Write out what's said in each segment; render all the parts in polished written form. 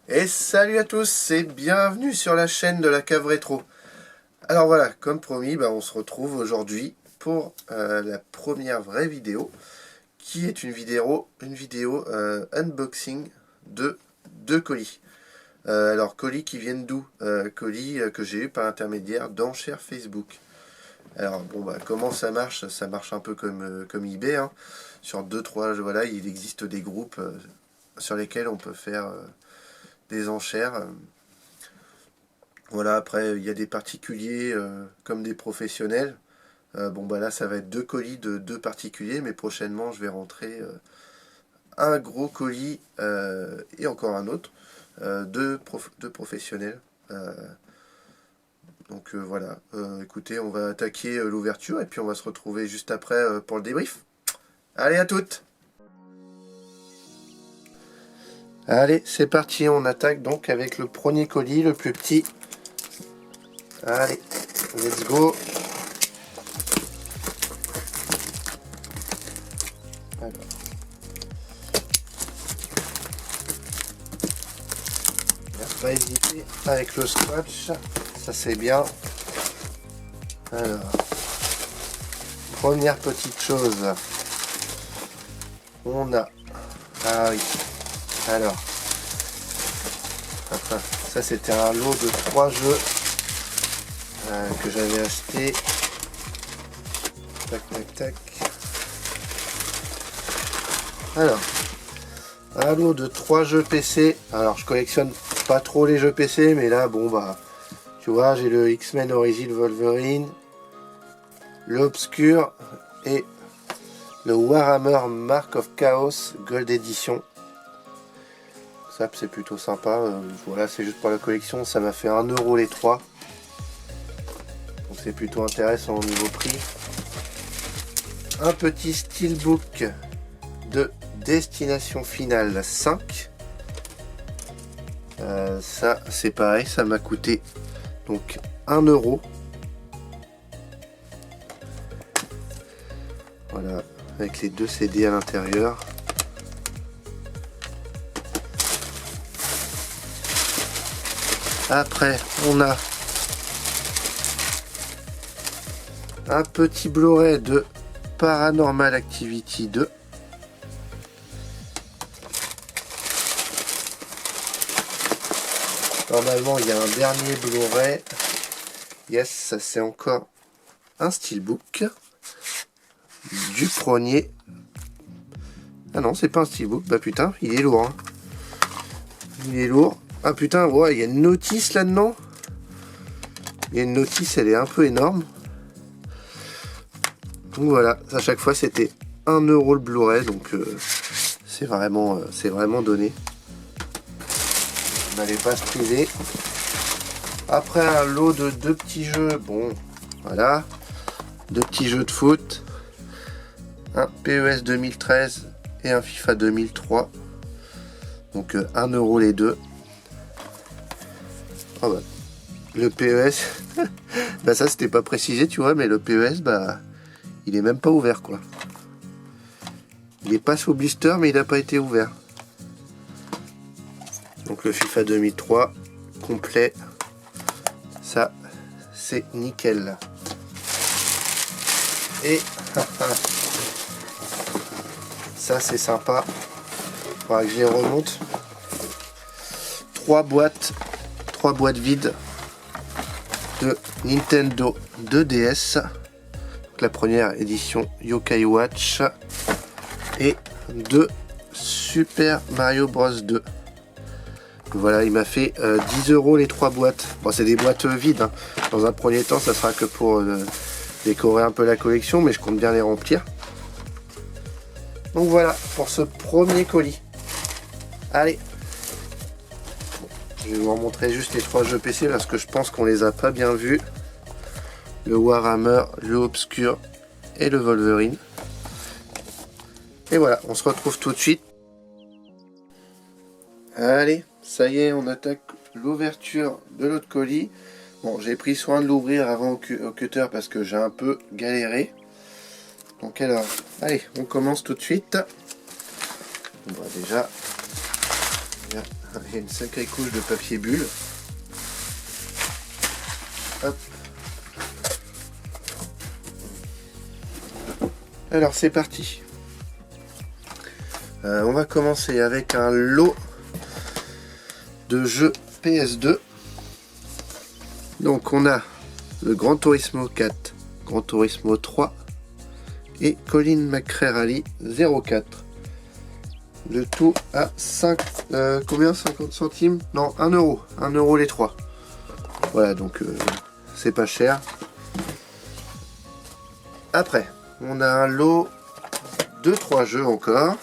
Et salut à tous et bienvenue sur la chaîne de la Cave Rétro. Alors voilà, comme promis, on se retrouve aujourd'hui pour la première vraie vidéo, qui est une vidéo unboxing de deux colis. Alors colis qui viennent d'où? Colis que j'ai eu par intermédiaire d'enchères Facebook. Alors comment ça marche? Ça marche un peu comme eBay, hein. Sur 2-3, voilà, il existe des groupes sur lesquels on peut faire des enchères. Voilà, après il y a des particuliers comme des professionnels. Là ça va être deux colis de deux particuliers, mais prochainement je vais rentrer un gros colis et encore un autre de professionnels. Voilà, écoutez, on va attaquer l'ouverture et puis on va se retrouver juste après pour le débrief. Allez, à toutes! Allez, c'est parti, on attaque donc avec le premier colis, le plus petit. Allez, let's go! Alors. Il n'a pas hésité avec le scratch, ça c'est bien. Alors, première petite chose, on a... Ah oui, alors, ça c'était un lot de 3 jeux que j'avais acheté. Tac, tac, tac. Alors, un lot de 3 jeux PC. Alors, je collectionne pas trop les jeux PC, mais là, tu vois, j'ai le X-Men Origins Wolverine, le Obscure et le Warhammer Mark of Chaos Gold Edition. Ça, c'est plutôt sympa. Voilà, c'est juste pour la collection. Ça m'a fait 1 € les 3. Donc, c'est plutôt intéressant au niveau prix. Un petit steelbook de Destination Finale 5. Ça c'est pareil, ça m'a coûté donc 1 €. Voilà, avec les 2 CD à l'intérieur. Après on a un petit Blu-ray de Paranormal Activity 2. Normalement, il y a un dernier Blu-ray. Yes, ça c'est encore un steelbook du premier. Ah non, c'est pas un steelbook. Bah putain, il est lourd. Hein. Il est lourd. Ah putain, ouais, il y a une notice là-dedans. Il y a une notice, elle est un peu énorme. Donc voilà, à chaque fois c'était 1 € le Blu-ray, donc c'est vraiment donné. On n'allait pas se priver. Après un lot de 2 petits jeux, voilà, 2 petits jeux de foot, un PES 2013 et un FIFA 2003, donc 1 € les deux. Oh bah, le PES, ça c'était pas précisé, tu vois, mais le PES, il est même pas ouvert quoi. Il est pas sous blister, mais il n'a pas été ouvert. Donc le FIFA 2003 complet, ça c'est nickel. Et ça c'est sympa. Faudra que je les remonte. 3 boîtes vides de Nintendo 2DS. Donc la première édition Yokai Watch et 2 Super Mario Bros 2. Voilà, il m'a fait 10 € les 3 boîtes. Bon, c'est des boîtes vides. Hein. Dans un premier temps, ça sera que pour décorer un peu la collection, mais je compte bien les remplir. Donc voilà, pour ce premier colis. Allez. Je vais vous montrer juste les 3 jeux PC parce que je pense qu'on les a pas bien vus. Le Warhammer, le Obscure et le Wolverine. Et voilà, on se retrouve tout de suite. Allez, ça y est, on attaque l'ouverture de l'autre colis. Bon, j'ai pris soin de l'ouvrir avant au cutter parce que j'ai un peu galéré. Donc alors, allez, on commence tout de suite. On va déjà Il y a une sacrée couche de papier bulle. Hop. Alors c'est parti. On va commencer avec un lot de jeux PS2. Donc on a le Gran Turismo 4, Gran Turismo 3 et Colin McRae Rally 04. Le tout à 5, combien 50 centimes? Non, 1 euro. 1 euro les 3. Voilà, donc c'est pas cher. Après, on a un lot de 3 jeux encore.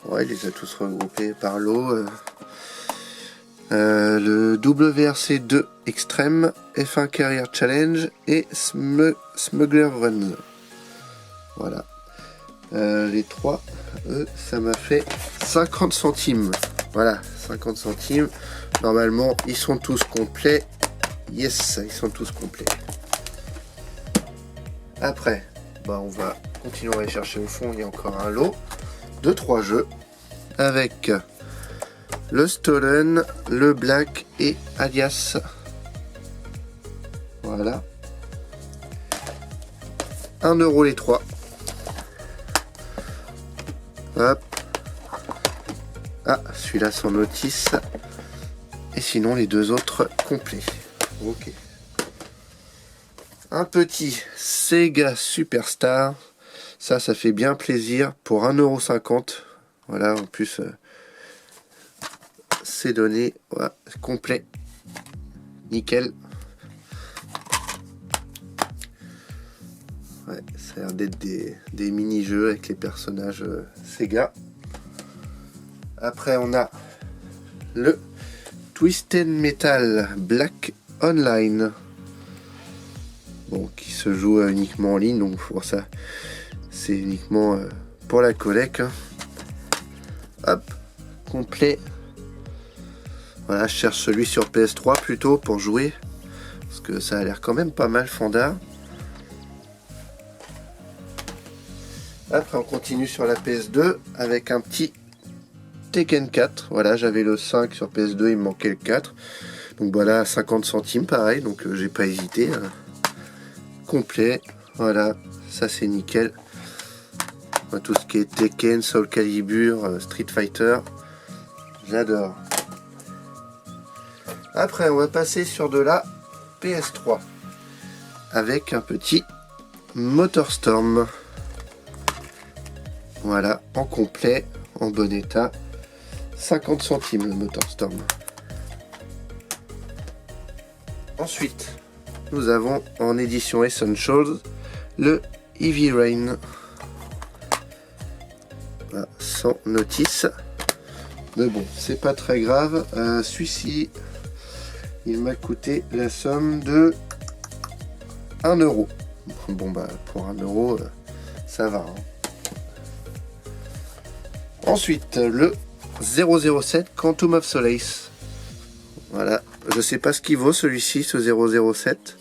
Ouais, il les a tous regroupés par lot. Le WRC2 Extreme, F1 Career Challenge et Smuggler Run. Voilà. Les 3, ça m'a fait 50 centimes. Voilà, 50 centimes. Normalement, ils sont tous complets. Yes, ils sont tous complets. Après, bah, on va continuer à aller chercher au fond. Il y a encore un lot de 3 jeux avec le Stolen, le Black et Alias. Voilà. 1 euro les 3. Hop. Ah, celui-là sans notice. Et sinon, les 2 autres complets. Ok. Un petit Sega Superstar. Ça fait bien plaisir pour 1,50 €. Voilà, en plus, c'est donné. Voilà, complet. Nickel. Ouais, ça a l'air d'être des mini-jeux avec les personnages Sega. Après, on a le Twisted Metal Black Online. Bon, qui se joue uniquement en ligne, donc pour ça, c'est uniquement pour la collecte. Hein. Hop, complet. Voilà, je cherche celui sur PS3 plutôt pour jouer, parce que ça a l'air quand même pas mal fandard. Après on continue sur la PS2 avec un petit Tekken 4. Voilà, j'avais le 5 sur PS2, il me manquait le 4. Donc voilà, 50 centimes pareil, donc j'ai pas hésité. Hein. Complet, voilà, ça c'est nickel. Tout ce qui est Tekken, Soul Calibur, Street Fighter, j'adore. Après on va passer sur de la PS3 avec un petit MotorStorm. Voilà, en complet, en bon état. 50 centimes le MotorStorm. Ensuite, nous avons en édition Essentials le Heavy Rain. Voilà, sans notice. Mais bon, c'est pas très grave. Celui-ci, il m'a coûté la somme de 1 euro. Bon bah, pour 1 euro, ça va. Hein. Ensuite, le 007 Quantum of Solace. Voilà, je sais pas ce qu'il vaut celui-ci, ce 007.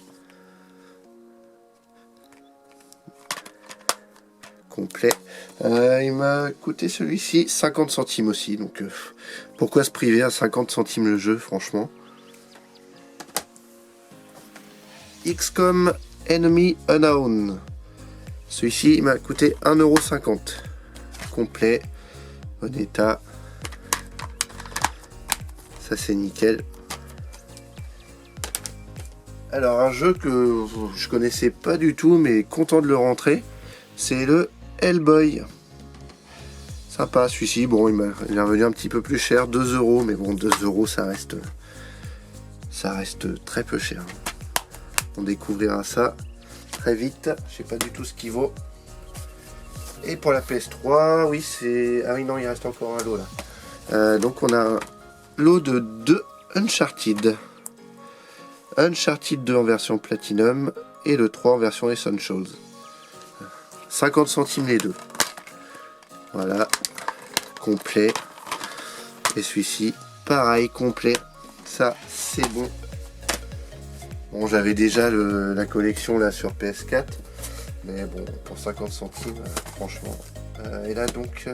Complet. Il m'a coûté celui-ci 50 centimes aussi, donc pourquoi se priver à 50 centimes le jeu, franchement. XCOM Enemy Unknown. Celui-ci, il m'a coûté 1,50 €. Complet. Bon état, ça c'est nickel. Alors un jeu que je connaissais pas du tout mais content de le rentrer, c'est le Hellboy. Sympa celui-ci, bon il est revenu un petit peu plus cher, 2 €, mais bon 2 € ça reste très peu cher. On découvrira ça très vite, je sais pas du tout ce qu'il vaut. Et pour la PS3, oui, c'est... Ah oui, non, il reste encore un lot, là. Donc, on a un lot de 2 Uncharted. Uncharted 2 en version Platinum et le 3 en version Essentials. 50 centimes les deux. Voilà. Complet. Et celui-ci, pareil, complet. Ça, c'est bon. Bon, j'avais déjà la collection, là, sur PS4. Mais bon, pour 50 centimes, franchement. Et là, donc,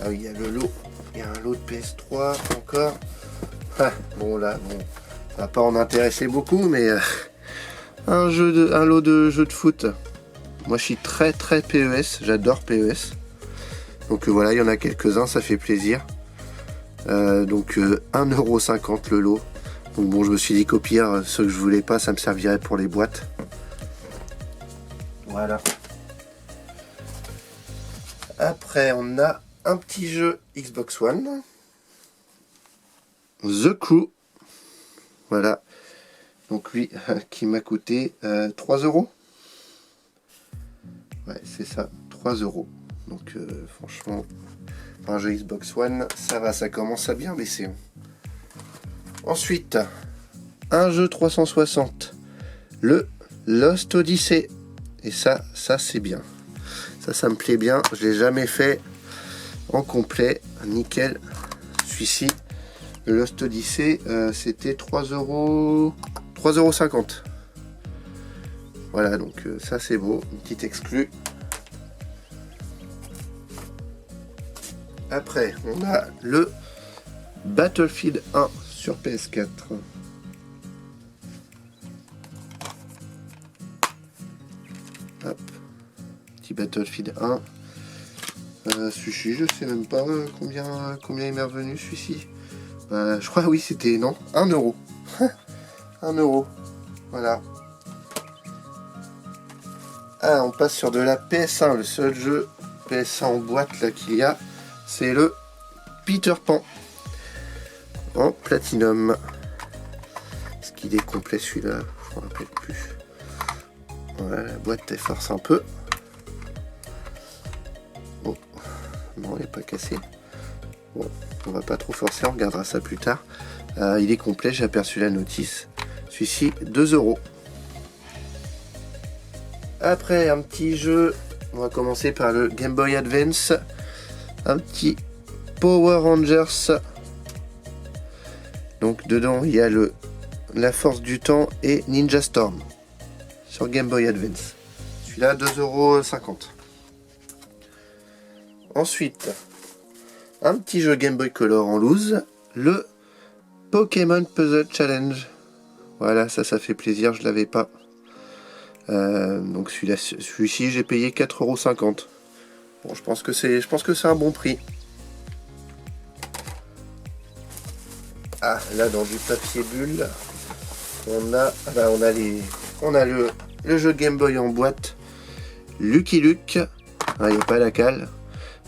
Ah oui, il y a le lot. Il y a un lot de PS3 encore. Ah, bon là, bon, ça va pas en intéresser beaucoup, mais un lot de jeux de foot. Moi je suis très PES, j'adore PES. Donc voilà, il y en a quelques-uns, ça fait plaisir. Donc 1,50€ le lot. Donc bon, je me suis dit qu'au pire, ceux que je voulais pas, ça me servirait pour les boîtes. Voilà. Après, on a un petit jeu Xbox One. The Crew. Voilà. Donc lui, qui m'a coûté 3€. Ouais, c'est ça, 3€. Donc franchement, un jeu Xbox One, ça va, ça commence à bien baisser. Ensuite, un jeu 360, le Lost Odyssey. Et ça c'est bien. Ça me plaît bien. Je l'ai jamais fait en complet. Nickel. Celui-ci, le Lost Odyssey, c'était 3,50€. Voilà, donc ça c'est beau. Une petite exclue. Après, on a le Battlefield 1 sur PS4. Hop. Petit Battlefield 1. Celui-ci, je sais même pas combien il m'est revenu celui-ci. Je crois oui c'était non 1€. 1€. Voilà. Ah, on passe sur de la PS1. Le seul jeu PS1 en boîte là qu'il y a, c'est le Peter Pan en Platinum. Est-ce qu'il est complet celui-là? Je ne me rappelle plus. Ouais, la boîte elle force un peu. Bon, non, elle n'est pas cassée. Bon, on va pas trop forcer, on regardera ça plus tard. Il est complet, j'ai aperçu la notice. Celui-ci, 2€. Après, un petit jeu. On va commencer par le Game Boy Advance. Un petit Power Rangers. Donc dedans il y a la Force du Temps et Ninja Storm sur Game Boy Advance. Celui-là 2,50€. Ensuite, un petit jeu Game Boy Color en loose, le Pokémon Puzzle Challenge. Voilà, ça fait plaisir, je l'avais pas. Donc celui-ci j'ai payé 4,50€. Bon, je pense que c'est un bon prix. Ah, là dans du papier bulle, on a le jeu Game Boy en boîte, Lucky Luke. Ah, il n'y a pas la cale.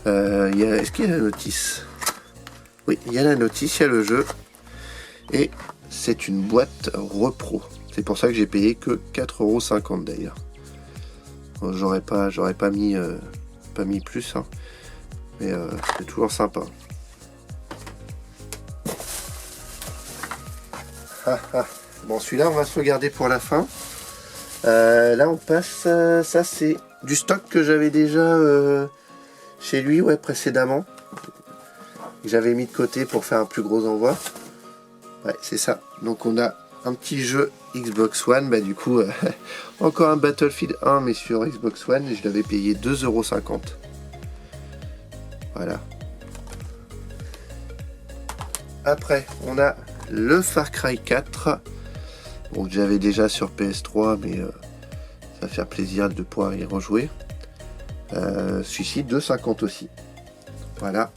Est-ce qu'il y a la notice? Oui, il y a la notice, il y a le jeu. Et c'est une boîte repro. C'est pour ça que j'ai payé que 4,50€ d'ailleurs. Bon, j'aurais pas mis plus, hein. Mais c'est toujours sympa. Bon, celui-là on va se le garder pour la fin. Là on passe, ça c'est du stock que j'avais déjà chez lui, ouais, précédemment. J'avais mis de côté pour faire un plus gros envoi. Ouais, c'est ça. Donc on a un petit jeu Xbox One, bah du coup encore un Battlefield 1 mais sur Xbox One, et je l'avais payé 2,50€. Voilà. Après on a le Far Cry 4, bon, que j'avais déjà sur PS3, mais ça va faire plaisir de pouvoir y rejouer. Celui-ci 2,50€ aussi. Voilà.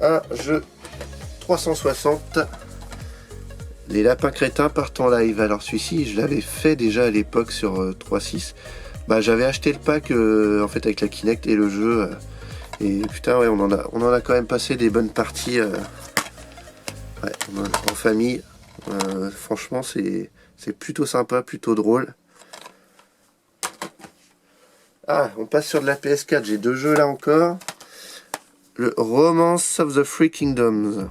Un jeu 360. Les lapins crétins partent en live. Alors celui-ci, je l'avais fait déjà à l'époque sur 3.6. Bah, j'avais acheté le pack en fait avec la Kinect et le jeu. Et putain, ouais, on en a quand même passé des bonnes parties. Ouais, en famille. Franchement, c'est plutôt sympa, plutôt drôle. Ah, on passe sur de la PS4. J'ai deux jeux là encore. Le Romance of the Three Kingdoms.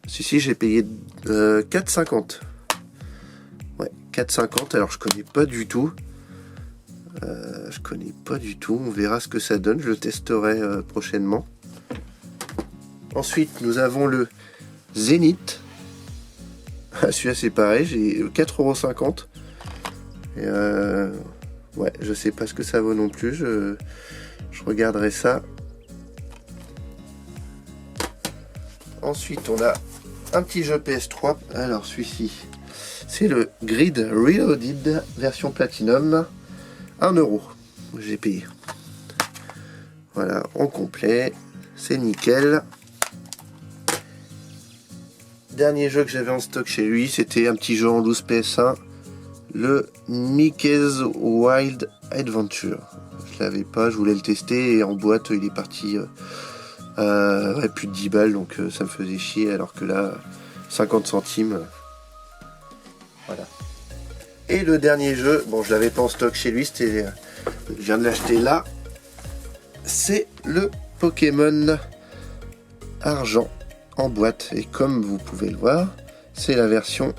Celui-ci, j'ai payé 4,50€. Ouais, 4,50€. Alors, je connais pas du tout. On verra ce que ça donne. Je le testerai prochainement. Ensuite, nous avons le Zénith. Celui-là, c'est pareil. J'ai 4,50€. Et ouais, je sais pas ce que ça vaut non plus. Je regarderai ça. Ensuite, on a un petit jeu PS3. Alors, celui-ci, c'est le Grid Reloaded version Platinum. 1 €. J'ai payé. Voilà, en complet. C'est nickel. Dernier jeu que j'avais en stock chez lui, c'était un petit jeu en loose PS1. Le Mickey's Wild Adventure. Je l'avais pas, je voulais le tester et en boîte il est parti plus de 10 balles, donc ça me faisait chier, alors que là 50 centimes. Voilà. Et le dernier jeu, bon je l'avais pas en stock chez lui, c'était, je viens de l'acheter là, c'est le Pokémon Argent en boîte, et comme vous pouvez le voir, c'est la version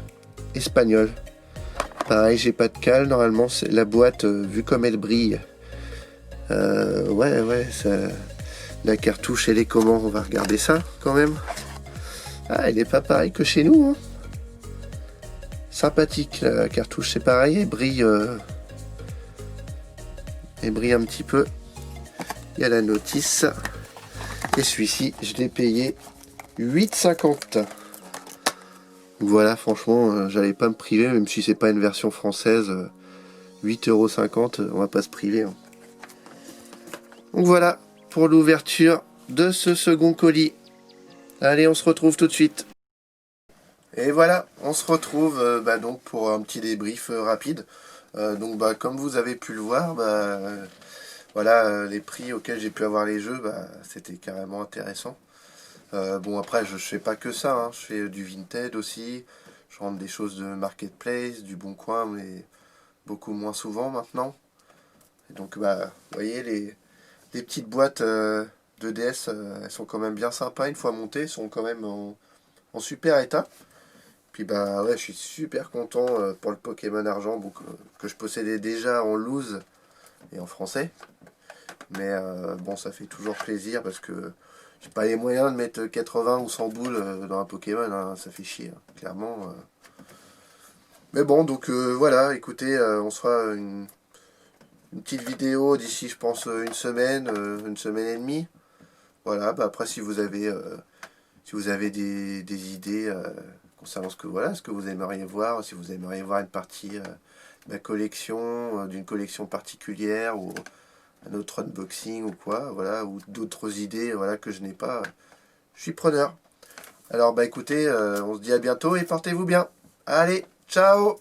espagnole. Pareil, j'ai pas de cale, normalement c'est la boîte, vu comme elle brille. Ouais, ça, la cartouche elle est comment? On va regarder ça quand même. Ah, elle est pas pareille que chez nous, hein. Sympathique, la cartouche c'est pareil, elle brille un petit peu. Il y a la notice. Et celui-ci, je l'ai payé 8,50. Voilà, franchement, j'allais pas me priver, même si c'est pas une version française. 8,50 €, on va pas se priver, hein. Donc voilà pour l'ouverture de ce second colis. Allez, on se retrouve tout de suite. Et voilà, on se retrouve donc pour un petit débrief rapide. Donc comme vous avez pu le voir, voilà, les prix auxquels j'ai pu avoir les jeux, c'était carrément intéressant. Bon, après je fais pas que ça, hein. Je fais du Vinted aussi, je rentre des choses de Marketplace, du Bon Coin, mais beaucoup moins souvent maintenant. Et donc vous voyez, les petites boîtes de DS, elles sont quand même bien sympas une fois montées, elles sont quand même en super état. Puis ouais, je suis super content pour le Pokémon Argent, que je possédais déjà en loose et en français. Mais bon, ça fait toujours plaisir parce que j'ai pas les moyens de mettre 80 ou 100 boules dans un Pokémon, hein, ça fait chier, hein, clairement. Mais bon, donc voilà, écoutez, on se fera une petite vidéo d'ici, je pense, une semaine et demie. Voilà, après si vous avez des idées concernant ce que vous aimeriez voir, si vous aimeriez voir une partie de ma collection, d'une collection particulière, ou un autre unboxing ou quoi, voilà, ou d'autres idées, voilà, que je n'ai pas, je suis preneur. Alors écoutez, on se dit à bientôt et portez-vous bien. Allez, ciao!